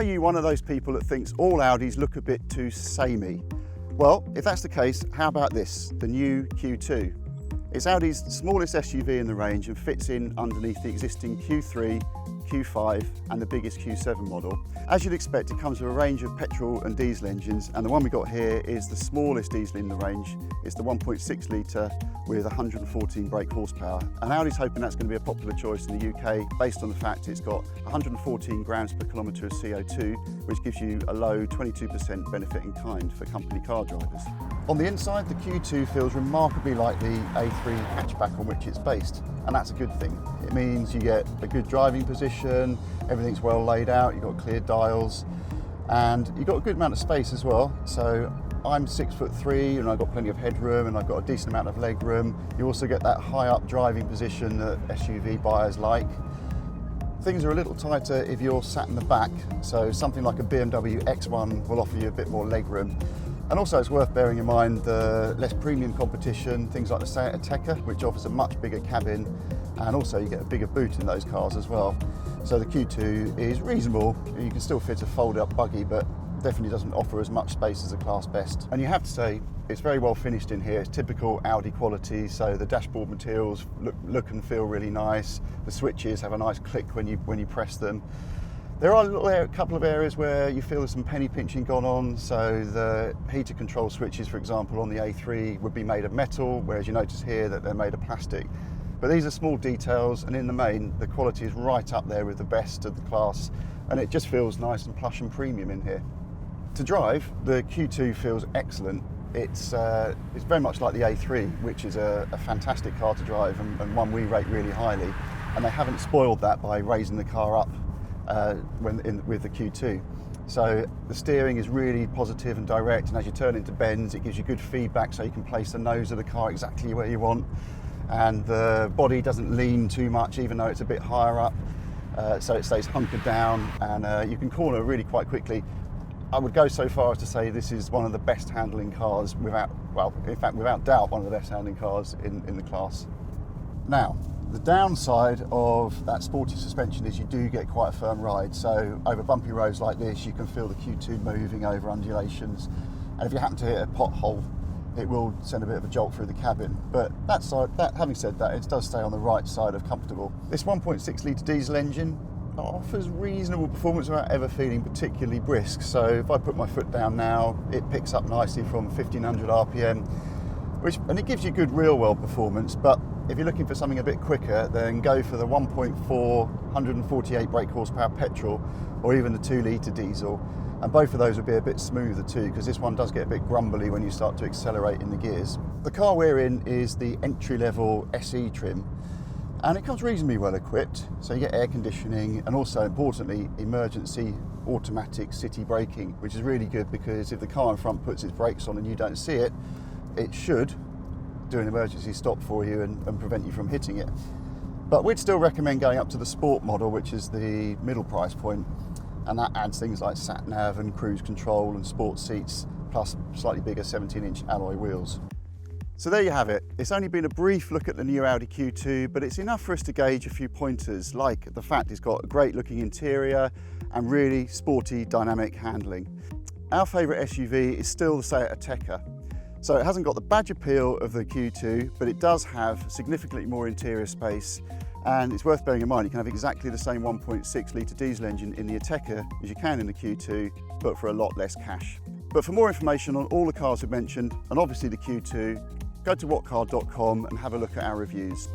you one of those people that thinks all Audis look a bit too samey? Well, if that's the case, how about this, the new Q2? It's Audi's smallest SUV in the range and fits in underneath the existing Q3, Q5 and the biggest Q7 model. As you'd expect, it comes with a range of petrol and diesel engines, and the one we got here is the smallest diesel in the range. It's the 1.6 litre with 114 brake horsepower, and Audi's hoping that's going to be a popular choice in the UK based on the fact it's got 114 grams per kilometre of CO2, which gives you a low 22% benefit in kind for company car drivers. On the inside, the Q2 feels remarkably like the A3 hatchback on which it's based, and that's a good thing. It means you get a good driving position, everything's well laid out, you've got clear dials, and you've got a good amount of space as well. So I'm 6'3" and I've got plenty of headroom and I've got a decent amount of leg room. You also get that high up driving position that SUV buyers like. Things are a little tighter if you're sat in the back, so something like a BMW X1 will offer you a bit more leg room. And also it's worth bearing in mind the less premium competition, things like the Seat Ateca, which offers a much bigger cabin, and also you get a bigger boot in those cars as well. So the Q2 is reasonable. You can still fit a fold-up buggy, but definitely doesn't offer as much space as a class best. And you have to say, it's very well finished in here. It's typical Audi quality, so the dashboard materials look and feel really nice. The switches have a nice click when you press them. There are a couple of areas where you feel there's some penny pinching gone on. So the heater control switches, for example, on the A3 would be made of metal, whereas you notice here that they're made of plastic. But these are small details, and in the main, the quality is right up there with the best of the class, and it just feels nice and plush and premium in here. To drive, the Q2 feels excellent. It's very much like the A3, which is a fantastic car to drive and one we rate really highly. And they haven't spoiled that by raising the car up with the Q2. So the steering is really positive and direct, and as you turn into bends, it gives you good feedback so you can place the nose of the car exactly where you want. And the body doesn't lean too much, even though it's a bit higher up. So it stays hunkered down, and you can corner really quite quickly. I would go so far as to say this is one of the best handling cars, without doubt, one of the best handling cars in the class. Now, the downside of that sporty suspension is you do get quite a firm ride. So over bumpy roads like this, you can feel the Q2 moving over undulations. And if you happen to hit a pothole, it will send a bit of a jolt through the cabin. But having said that, it does stay on the right side of comfortable. This 1.6 litre diesel engine offers reasonable performance without ever feeling particularly brisk. So if I put my foot down now, it picks up nicely from 1500 RPM, and it gives you good real world performance. But if you're looking for something a bit quicker, then go for the 1.4 148 brake horsepower petrol, or even the 2 litre diesel. And both of those would be a bit smoother too, because this one does get a bit grumbly when you start to accelerate in the gears. The car we're in is the entry-level SE trim, and it comes reasonably well equipped. So you get air conditioning and also, importantly, emergency automatic city braking, which is really good because if the car in front puts its brakes on and you don't see it, it should do an emergency stop for you and prevent you from hitting it. But we'd still recommend going up to the Sport model, which is the middle price point, and that adds things like sat nav and cruise control and sports seats, plus slightly bigger 17-inch alloy wheels. So there you have it. It's only been a brief look at the new Audi Q2, but it's enough for us to gauge a few pointers, like the fact it's got a great looking interior and really sporty dynamic handling. Our favourite SUV is still the Seat Ateca. So it hasn't got the badge appeal of the Q2, but it does have significantly more interior space, and it's worth bearing in mind you can have exactly the same 1.6 litre diesel engine in the Ateca as you can in the Q2, but for a lot less cash. But for more information on all the cars we've mentioned, and obviously the Q2, go to whatcar.com and have a look at our reviews.